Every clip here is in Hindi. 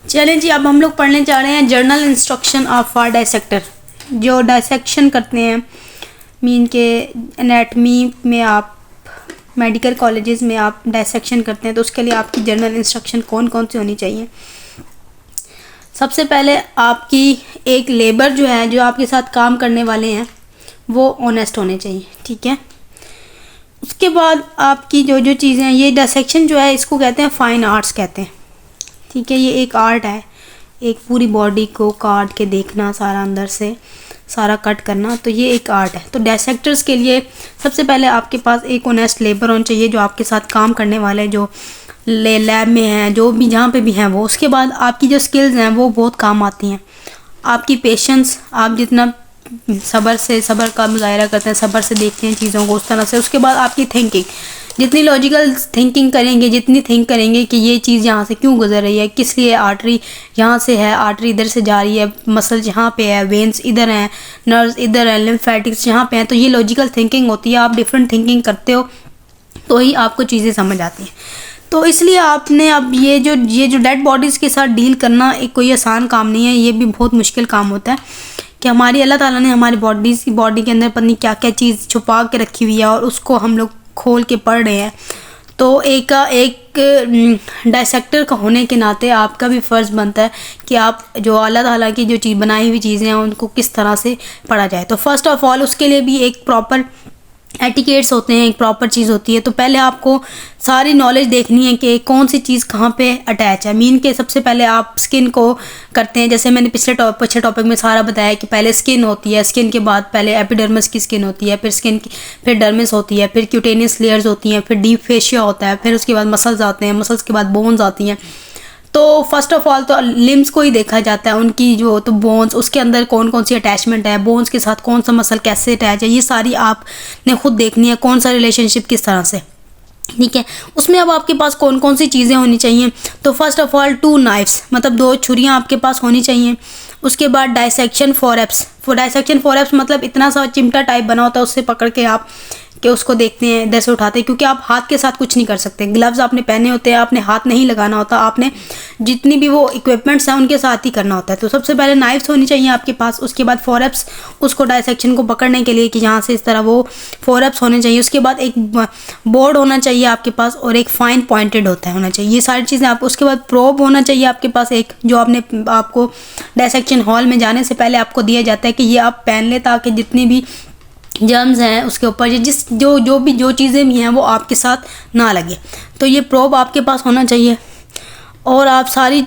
चलें जी, अब हम लोग पढ़ने जा रहे हैं journal instruction of for dissector. जो डायसेक्शन करते हैं मीन के एनाटमी में, आप मेडिकल कॉलेजेस में आप डायसेक्शन करते हैं तो उसके लिए आपकी जर्नल इंस्ट्रक्शन कौन कौन सी होनी चाहिए। सबसे पहले आपकी एक लेबर जो है, जो आपके साथ काम करने वाले हैं, वो ऑनेस्ट होने चाहिए, ठीक है। उसके बाद आपकी जो जो चीज़ें हैं, ये डायसेक्शन जो है इसको कहते हैं फाइन आर्ट्स कहते हैं, ठीक है। ये एक आर्ट है, एक पूरी बॉडी को काट के देखना, सारा अंदर से सारा कट करना, तो ये एक आर्ट है। तो डायसेक्टर्स के लिए सबसे पहले आपके पास एक ऑनेस्ट लेबर होना चाहिए जो आपके साथ काम करने वाले, जो लैब में हैं, जो भी जहाँ पे भी हैं वो। उसके बाद आपकी जो स्किल्स हैं वो बहुत काम आती हैं। आपकी पेशेंस, आप जितना सब्र का मुजाहरा करते हैं, सब्र से देखते हैं चीज़ों को उस तरह से। उसके बाद आपकी थिंकिंग, जितनी लॉजिकल थिंकिंग करेंगे, जितनी थिंक करेंगे कि ये चीज़ यहाँ से क्यों गुजर रही है, किस लिए आर्टरी यहाँ से है, आर्टरी इधर से जा रही है, मसल्स यहाँ पे है, वेन्स इधर हैं, नर्व्स इधर हैं, लिम्फेटिक्स यहाँ पे हैं, तो ये लॉजिकल थिंकिंग होती है। आप डिफरेंट थिंकिंग करते हो तो ही आपको चीज़ें समझ आती हैं। तो इसलिए आपने अब ये जो डेड बॉडीज़ के साथ डील करना एक कोई आसान काम नहीं है, ये भी बहुत मुश्किल काम होता है कि हमारी अल्लाह ताला ने हमारी बॉडी के अंदर पता नहीं क्या क्या चीज़ छुपा के रखी हुई है और उसको हम लोग खोल के पढ़ रहे हैं। तो एक डायसेक्टर का होने के नाते आपका भी फ़र्ज़ बनता है कि आप जो अल्लाह ताला की जो चीज़ बनाई हुई चीज़ें हैं उनको किस तरह से पढ़ा जाए। तो फर्स्ट ऑफ ऑल उसके लिए भी एक प्रॉपर एटिकेट्स होते हैं, एक प्रॉपर चीज़ होती है। तो पहले आपको सारी नॉलेज देखनी है कि कौन सी चीज़ कहाँ पे अटैच है। मीन के सबसे पहले आप स्किन को करते हैं, जैसे मैंने पिछले टॉपिक में सारा बताया कि पहले स्किन होती है, स्किन के बाद पहले एपिडर्मिस की स्किन होती है, फिर डर्मिस होती है, फिर क्यूटेनियस लेयर्स होती हैं, फिर डीप फेशिया होता है, फिर उसके बाद मसल्स आते हैं, मसल्स के बाद बोन्स आती हैं। तो फर्स्ट ऑफ ऑल तो लिम्स को ही देखा जाता है, उनकी जो तो बोन्स, उसके अंदर कौन कौन सी अटैचमेंट है, बोन्स के साथ कौन सा मसल कैसे अटैच है, ये सारी आपने खुद देखनी है, कौन सा रिलेशनशिप किस तरह से, ठीक है। उसमें अब आपके पास कौन कौन सी चीज़ें होनी चाहिए। तो फर्स्ट ऑफ ऑल 2 नाइफ्स, मतलब 2 छुरियाँ आपके पास होनी चाहिए। उसके बाद डायसेक्शन फोरेप्स, डायसेक्शन फोरेप्स मतलब इतना सा चिमटा टाइप बना होता है, उससे पकड़ के आप कि उसको देखते हैं, इधर से उठाते हैं, क्योंकि आप हाथ के साथ कुछ नहीं कर सकते। ग्लव्स आपने पहने होते हैं, आपने हाथ नहीं लगाना होता, आपने जितनी भी वो इक्विपमेंट्स हैं उनके साथ ही करना होता है। तो सबसे पहले नाइफ्स होनी चाहिए आपके पास। उसके बाद फोरेप्स, उसको डायसेक्शन को पकड़ने के लिए कि यहाँ से इस तरह वो फोरेप्स होने चाहिए। उसके बाद एक बोर्ड होना चाहिए आपके पास और एक फाइन पॉइंटेड होना चाहिए, ये सारी चीज़ें आप। उसके बाद प्रोब होना चाहिए आपके पास एक, जो आपको डायसेक्शन हॉल में जाने से पहले आपको दिया जाता है कि ये आप पहन ले, ताकि जितनी भी जर्म्स हैं उसके ऊपर जो चीज़ें भी हैं वो आपके साथ ना लगे। तो ये प्रोब आपके पास होना चाहिए और आप सारी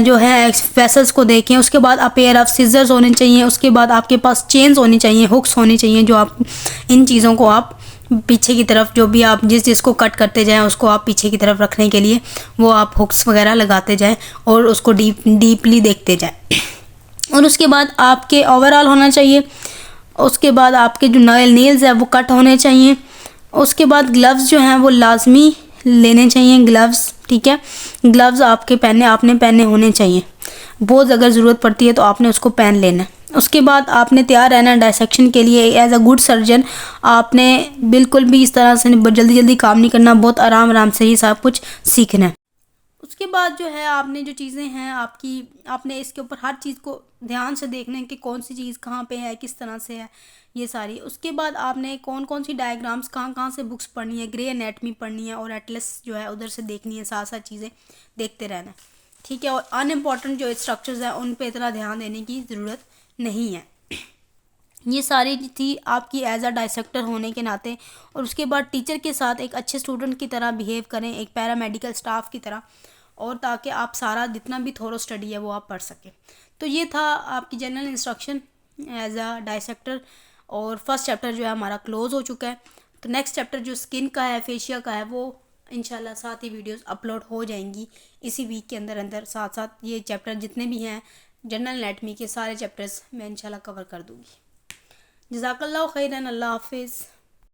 जो है वेसल्स को देखें। उसके बाद आप पेयर ऑफ सीजर्स होने चाहिए। उसके बाद आपके पास चेन्स होनी चाहिए, हुक्स होनी चाहिए, जो आप इन चीज़ों को आप पीछे की तरफ, जो भी आप जिसको कट करते जाएं उसको आप पीछे की तरफ रखने के लिए वो आप हुक्स वगैरह लगाते जाएं और उसको डीपली देखते जाएं। और उसके बाद आपके ओवरऑल होना चाहिए। उसके बाद आपके जो नेल्स है वो कट होने चाहिए। उसके बाद ग्लव्स जो हैं वो लाजमी लेने चाहिए, ग्लव्स, ठीक है। ग्लव्स आपने पहने होने चाहिए, बहुत अगर ज़रूरत पड़ती है तो आपने उसको पहन लेना है। उसके बाद आपने तैयार रहना डायसेक्शन के लिए एज अ गुड सर्जन। आपने बिल्कुल भी इस तरह से जल्दी काम नहीं करना, बहुत आराम से ही सब कुछ सीखना है। उसके बाद जो है आपने जो चीज़ें हैं आपने इसके ऊपर हर चीज़ को ध्यान से देखना है कि कौन सी चीज़ कहाँ पे है, किस तरह से है, ये सारी। उसके बाद आपने कौन कौन सी डायग्राम्स कहाँ से बुक्स पढ़नी है, ग्रे एनाटमी पढ़नी है और एटलस जो है उधर से देखनी है, साथ चीज़ें देखते रहना है, ठीक है। और अनइम्पॉर्टेंट जो स्ट्रक्चर्स हैं उन पर इतना ध्यान देने की ज़रूरत नहीं है। ये सारी थी आपकी एज अ डायसेक्टर होने के नाते। और उसके बाद टीचर के साथ एक अच्छे स्टूडेंट की तरह बिहेव करें, एक पैरामेडिकल स्टाफ की तरह, और ताकि आप सारा जितना भी थोरो स्टडी है वो आप पढ़ सकें। तो ये था आपकी general instruction as a dissector. और फर्स्ट चैप्टर जो है हमारा क्लोज़ हो चुका है। तो नेक्स्ट चैप्टर जो स्किन का है, फेशिया का है, वो इंशाल्लाह साथ ही वीडियोस अपलोड हो जाएंगी इसी वीक के अंदर। साथ ये चैप्टर जितने भी हैं जनरल एनाटमी के सारे चैप्टर्स मैं इंशाल्लाह कवर कर दूँगी। जज़ाकल्लाहु खैरन, अल्लाह हाफिज़।